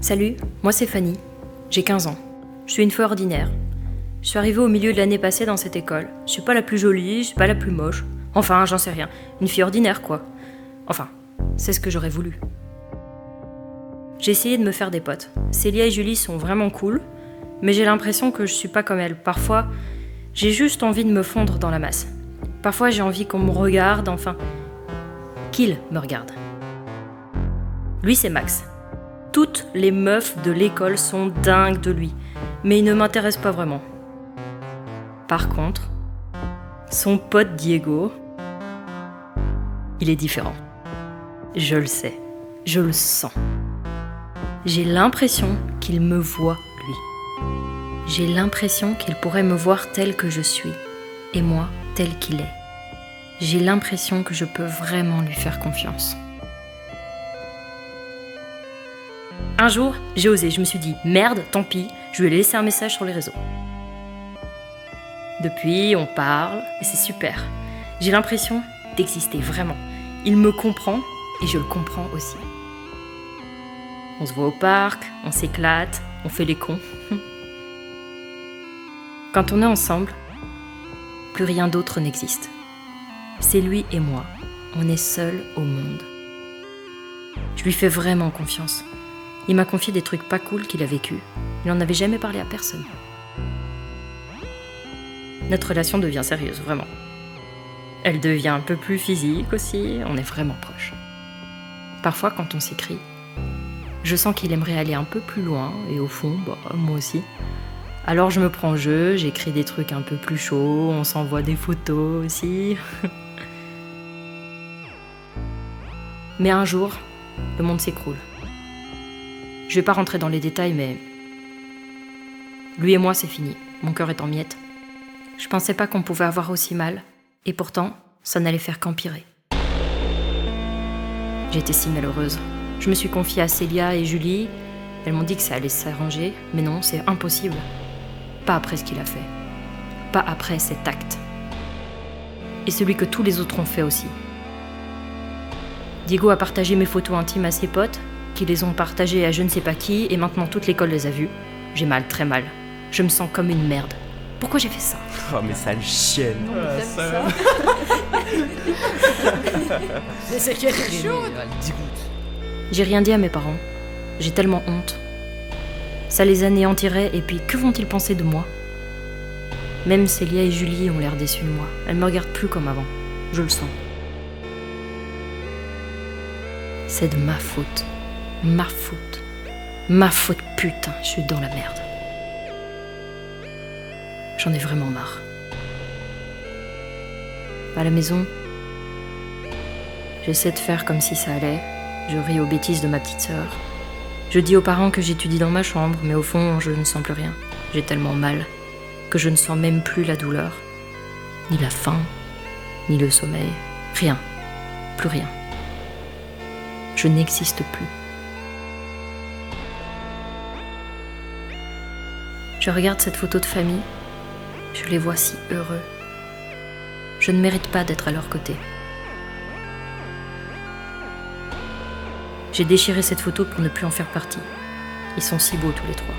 Salut, moi c'est Fanny, j'ai 15 ans. Je suis une fille ordinaire. Je suis arrivée au milieu de l'année passée dans cette école. Je suis pas la plus jolie, je suis pas la plus moche. Enfin, j'en sais rien. Une fille ordinaire, quoi. Enfin, c'est ce que j'aurais voulu. J'ai essayé de me faire des potes. Célia et Julie sont vraiment cool, mais j'ai l'impression que je suis pas comme elles. Parfois, j'ai juste envie de me fondre dans la masse. Parfois, j'ai envie qu'on me regarde, enfin, qu'il me regarde. Lui, c'est Max. Toutes les meufs de l'école sont dingues de lui, mais il ne m'intéresse pas vraiment. Par contre, son pote Diego, il est différent. Je le sais, je le sens. J'ai l'impression qu'il me voit, lui. J'ai l'impression qu'il pourrait me voir tel que je suis, et moi tel qu'il est. J'ai l'impression que je peux vraiment lui faire confiance. Un jour, j'ai osé, je me suis dit « Merde, tant pis, je lui ai laissé un message sur les réseaux. » Depuis, on parle, et c'est super. J'ai l'impression d'exister vraiment. Il me comprend, et je le comprends aussi. On se voit au parc, on s'éclate, on fait les cons. Quand on est ensemble, plus rien d'autre n'existe. C'est lui et moi, on est seuls au monde. Je lui fais vraiment confiance. Il m'a confié des trucs pas cool qu'il a vécu. Il n'en avait jamais parlé à personne. Notre relation devient sérieuse, vraiment. Elle devient un peu plus physique aussi, on est vraiment proches. Parfois, quand on s'écrit, je sens qu'il aimerait aller un peu plus loin, et au fond, moi aussi. Alors je me prends au jeu, j'écris des trucs un peu plus chauds, on s'envoie des photos aussi. Mais un jour, le monde s'écroule. Je vais pas rentrer dans les détails, mais lui et moi, c'est fini. Mon cœur est en miettes. Je pensais pas qu'on pouvait avoir aussi mal, et pourtant, ça n'allait faire qu'empirer. J'étais si malheureuse. Je me suis confiée à Célia et Julie. Elles m'ont dit que ça allait s'arranger, mais non, c'est impossible. Pas après ce qu'il a fait. Pas après cet acte. Et celui que tous les autres ont fait aussi. Diego a partagé mes photos intimes à ses potes, qui les ont partagées à je ne sais pas qui, et maintenant toute l'école les a vues. J'ai mal, très mal. Je me sens comme une merde. Pourquoi j'ai fait ça ? Oh mais sale chienne. Ça. Mais c'est qu'elle est chaude. J'ai rien dit à mes parents. J'ai tellement honte. Ça les anéantirait, et puis que vont-ils penser de moi ? Même Célia et Julie ont l'air déçues de moi. Elles me regardent plus comme avant. Je le sens. C'est de ma faute. Ma faute. Ma faute, putain, je suis dans la merde. J'en ai vraiment marre. À la maison, j'essaie de faire comme si ça allait. Je ris aux bêtises de ma petite sœur. Je dis aux parents que j'étudie dans ma chambre, mais au fond, je ne sens plus rien. J'ai tellement mal que je ne sens même plus la douleur, ni la faim, ni le sommeil. Rien. Plus rien. Je n'existe plus. Je regarde cette photo de famille. Je les vois si heureux. Je ne mérite pas d'être à leur côté. J'ai déchiré cette photo pour ne plus en faire partie. Ils sont si beaux tous les trois.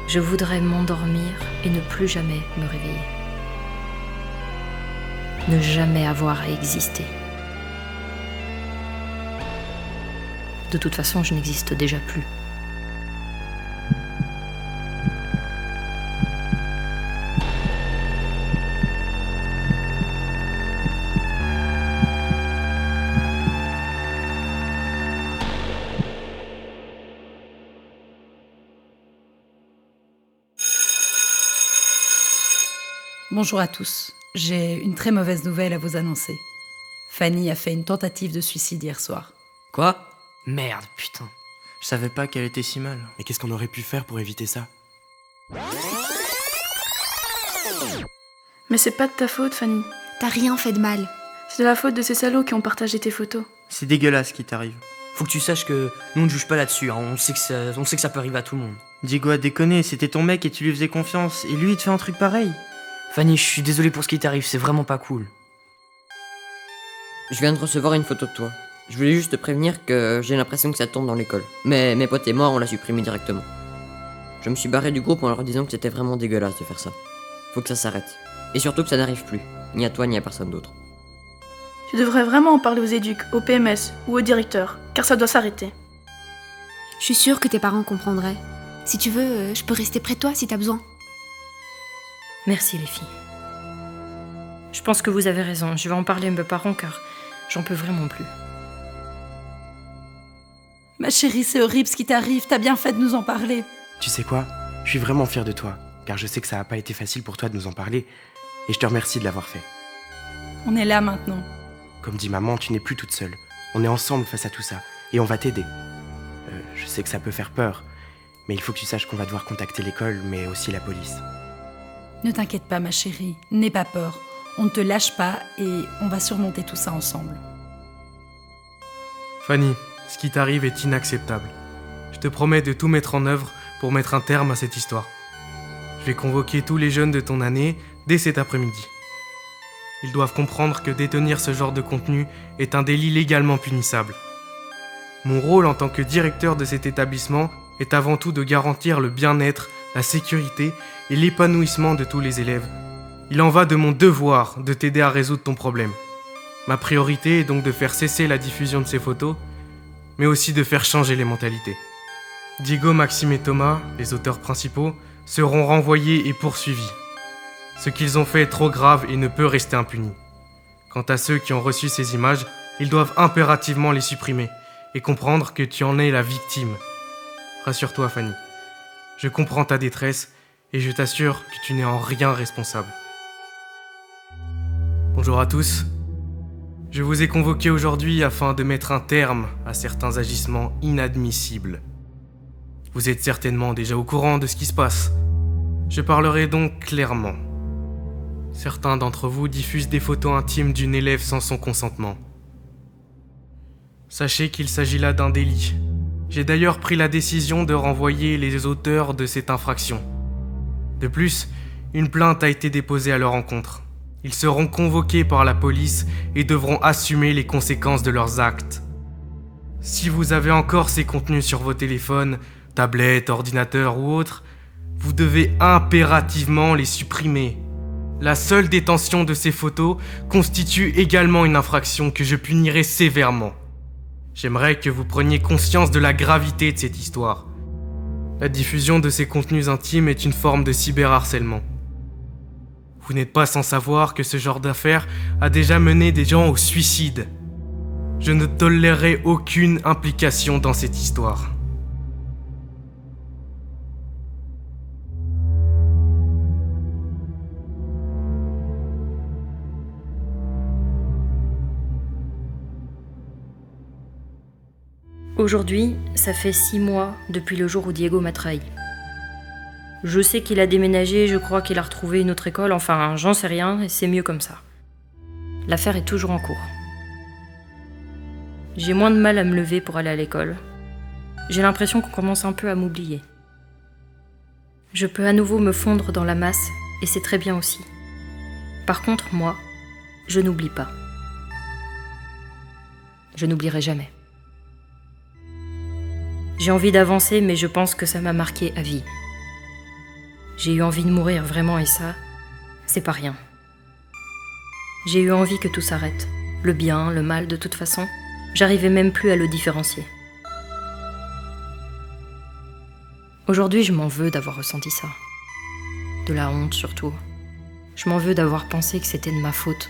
Je voudrais m'endormir et ne plus jamais me réveiller. Ne jamais avoir à exister. De toute façon, je n'existe déjà plus. Bonjour à tous. J'ai une très mauvaise nouvelle à vous annoncer. Fanny a fait une tentative de suicide hier soir. Quoi ? Merde, putain. Je savais pas qu'elle était si mal. Mais qu'est-ce qu'on aurait pu faire pour éviter ça ? Mais c'est pas de ta faute, Fanny. T'as rien fait de mal. C'est de la faute de ces salauds qui ont partagé tes photos. C'est dégueulasse ce qui t'arrive. Faut que tu saches que nous on ne juge pas là-dessus, hein. On sait que ça peut arriver à tout le monde. Diego a déconné, c'était ton mec et tu lui faisais confiance. Et lui il te fait un truc pareil. Fanny, je suis désolé pour ce qui t'arrive, c'est vraiment pas cool. Je viens de recevoir une photo de toi. Je voulais juste te prévenir que j'ai l'impression que ça tourne dans l'école. Mais mes potes et moi, on l'a supprimé directement. Je me suis barré du groupe en leur disant que c'était vraiment dégueulasse de faire ça. Faut que ça s'arrête. Et surtout que ça n'arrive plus. Ni à toi, ni à personne d'autre. Tu devrais vraiment en parler aux éducs, au PMS ou au directeur, car ça doit s'arrêter. Je suis sûre que tes parents comprendraient. Si tu veux, je peux rester près de toi si t'as besoin. Merci les filles. Je pense que vous avez raison, je vais en parler à mes parents car j'en peux vraiment plus. Ma chérie, c'est horrible ce qui t'arrive, t'as bien fait de nous en parler. Tu sais quoi? Je suis vraiment fier de toi, car je sais que ça n'a pas été facile pour toi de nous en parler, et je te remercie de l'avoir fait. On est là maintenant. Comme dit maman, tu n'es plus toute seule. On est ensemble face à tout ça, et on va t'aider. Je sais que ça peut faire peur, mais il faut que tu saches qu'on va devoir contacter l'école, mais aussi la police. Ne t'inquiète pas, ma chérie, n'aie pas peur. On ne te lâche pas et on va surmonter tout ça ensemble. Fanny, ce qui t'arrive est inacceptable. Je te promets de tout mettre en œuvre pour mettre un terme à cette histoire. Je vais convoquer tous les jeunes de ton année dès cet après-midi. Ils doivent comprendre que détenir ce genre de contenu est un délit légalement punissable. Mon rôle en tant que directeur de cet établissement est avant tout de garantir le bien-être, la sécurité et l'épanouissement de tous les élèves. Il en va de mon devoir de t'aider à résoudre ton problème. Ma priorité est donc de faire cesser la diffusion de ces photos, mais aussi de faire changer les mentalités. Diego, Maxime et Thomas, les auteurs principaux, seront renvoyés et poursuivis. Ce qu'ils ont fait est trop grave et ne peut rester impuni. Quant à ceux qui ont reçu ces images, ils doivent impérativement les supprimer et comprendre que tu en es la victime. Rassure-toi, Fanny. Je comprends ta détresse et je t'assure que tu n'es en rien responsable. Bonjour à tous. Je vous ai convoqué aujourd'hui afin de mettre un terme à certains agissements inadmissibles. Vous êtes certainement déjà au courant de ce qui se passe. Je parlerai donc clairement. Certains d'entre vous diffusent des photos intimes d'une élève sans son consentement. Sachez qu'il s'agit là d'un délit. J'ai d'ailleurs pris la décision de renvoyer les auteurs de cette infraction. De plus, une plainte a été déposée à leur encontre. Ils seront convoqués par la police et devront assumer les conséquences de leurs actes. Si vous avez encore ces contenus sur vos téléphones, tablettes, ordinateurs ou autres, vous devez impérativement les supprimer. La seule détention de ces photos constitue également une infraction que je punirai sévèrement. J'aimerais que vous preniez conscience de la gravité de cette histoire. La diffusion de ces contenus intimes est une forme de cyberharcèlement. Vous n'êtes pas sans savoir que ce genre d'affaire a déjà mené des gens au suicide. Je ne tolérerai aucune implication dans cette histoire. Aujourd'hui, ça fait 6 mois depuis le jour où Diego m'a trahi. Je sais qu'il a déménagé, je crois qu'il a retrouvé une autre école, enfin j'en sais rien et c'est mieux comme ça. L'affaire est toujours en cours. J'ai moins de mal à me lever pour aller à l'école. J'ai l'impression qu'on commence un peu à m'oublier. Je peux à nouveau me fondre dans la masse et c'est très bien aussi. Par contre, moi, je n'oublie pas. Je n'oublierai jamais. J'ai envie d'avancer, mais je pense que ça m'a marqué à vie. J'ai eu envie de mourir vraiment et ça, c'est pas rien. J'ai eu envie que tout s'arrête. Le bien, le mal, de toute façon. J'arrivais même plus à le différencier. Aujourd'hui, je m'en veux d'avoir ressenti ça. De la honte surtout. Je m'en veux d'avoir pensé que c'était de ma faute.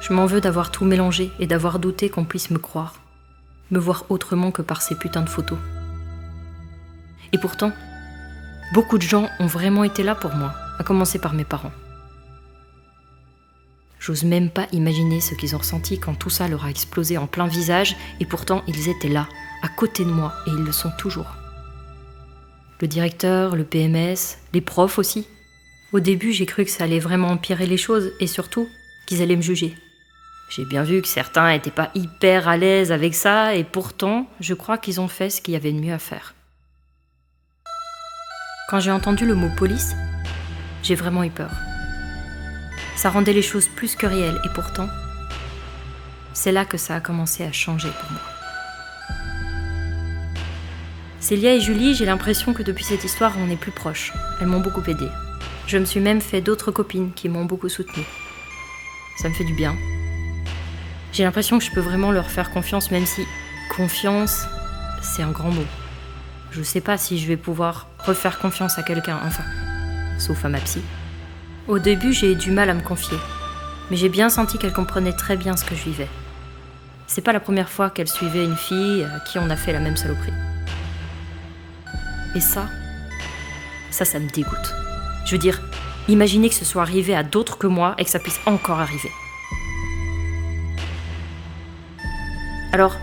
Je m'en veux d'avoir tout mélangé et d'avoir douté qu'on puisse me croire. Me voir autrement que par ces putains de photos. Et pourtant, beaucoup de gens ont vraiment été là pour moi, à commencer par mes parents. J'ose même pas imaginer ce qu'ils ont ressenti quand tout ça leur a explosé en plein visage, et pourtant ils étaient là, à côté de moi, et ils le sont toujours. Le directeur, le PMS, les profs aussi. Au début, j'ai cru que ça allait vraiment empirer les choses, et surtout, qu'ils allaient me juger. J'ai bien vu que certains n'étaient pas hyper à l'aise avec ça, et pourtant, je crois qu'ils ont fait ce qu'il y avait de mieux à faire. Quand j'ai entendu le mot police, j'ai vraiment eu peur. Ça rendait les choses plus que réelles, et pourtant, C'est là que ça a commencé à changer pour moi. Célia et Julie, j'ai l'impression que depuis cette histoire, on est plus proches. Elles m'ont beaucoup aidée. Je me suis même fait d'autres copines qui m'ont beaucoup soutenue. Ça me fait du bien. J'ai l'impression que je peux vraiment leur faire confiance, même si confiance, c'est un grand mot. Je sais pas si je vais pouvoir refaire confiance à quelqu'un, enfin, sauf à ma psy. Au début, j'ai eu du mal à me confier, mais j'ai bien senti qu'elle comprenait très bien ce que je vivais. C'est pas la première fois qu'elle suivait une fille à qui on a fait la même saloperie. Et ça me dégoûte. Je veux dire, imaginez que ce soit arrivé à d'autres que moi et que ça puisse encore arriver. Alors,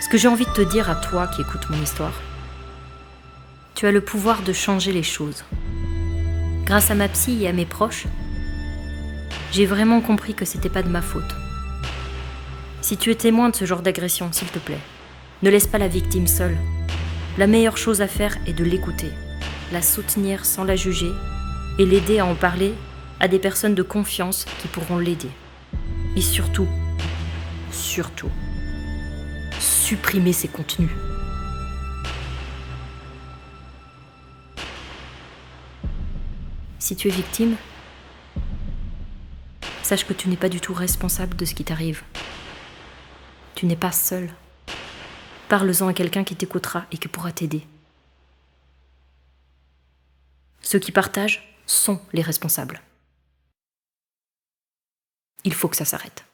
ce que j'ai envie de te dire à toi qui écoutes mon histoire, tu as le pouvoir de changer les choses. Grâce à ma psy et à mes proches, j'ai vraiment compris que c'était pas de ma faute. Si tu es témoin de ce genre d'agression, s'il te plaît, ne laisse pas la victime seule. La meilleure chose à faire est de l'écouter, la soutenir sans la juger et l'aider à en parler à des personnes de confiance qui pourront l'aider. Et surtout, supprimer ces contenus. Si tu es victime, sache que tu n'es pas du tout responsable de ce qui t'arrive. Tu n'es pas seul. Parle-en à quelqu'un qui t'écoutera et qui pourra t'aider. Ceux qui partagent sont les responsables. Il faut que ça s'arrête.